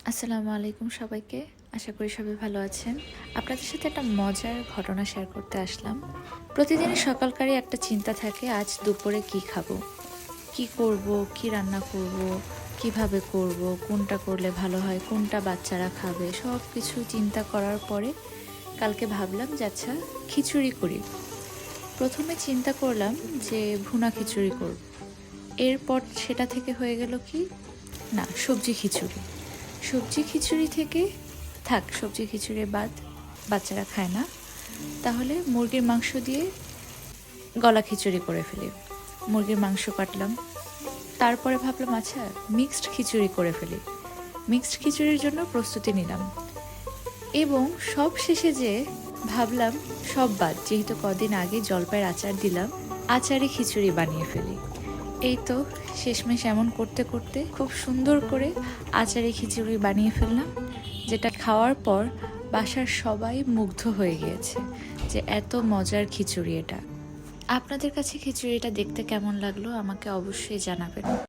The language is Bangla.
আসসালামু আলাইকুম সবাইকে। আশা করি সবাই ভালো আছেন। আপনাদের সাথে একটা মজার ঘটনা শেয়ার করতে আসলাম। প্রতিদিনই সকালকারই একটা চিন্তা থাকে, আজ দুপুরে কি খাবো? কি করব? কি রান্না করব? কিভাবে করব? কোনটা করলে ভালো হয়? কোনটা বাচ্চারা খাবে? সবকিছু চিন্তা করার পরে কালকে ভাবলাম যে আচ্ছা খিচুড়ি করি। প্রথমে চিন্তা করলাম যে ভুনা খিচুড়ি করব। এরপর সেটা থেকে হয়ে গেল কি? না, সবজি খিচুড়ি। সবজি খিচুড়ি থেকে থাক, সবজি খিচুড়ি বাদ, বাচ্চারা খায় না। তাহলে মুরগির মাংস দিয়ে গলা খিচুড়ি করে ফেলি। মুরগির মাংস কাটলাম, তারপরে ভাবলাম আচ্ছা মিক্সড খিচুড়ি করে ফেলি। মিক্সড খিচুড়ির জন্য প্রস্তুতি নিলাম এবং সব শেষে যে ভাবলাম সব বাদ, যেহেতু কদিন আগে জলপাইয়ের আচার দিলাম, আচারে খিচুড়ি বানিয়ে ফেলি। এই তো শেষমেশ এমন করতে করতে খুব সুন্দর করে আচারে খিচুড়ি বানিয়ে ফেললাম, যেটা খাওয়ার পর বাসার সবাই মুগ্ধ হয়ে গিয়েছে যে এত মজার খিচুড়ি এটা। আপনাদের কাছে খিচুড়িটা দেখতে কেমন লাগলো আমাকে অবশ্যই জানাবেন।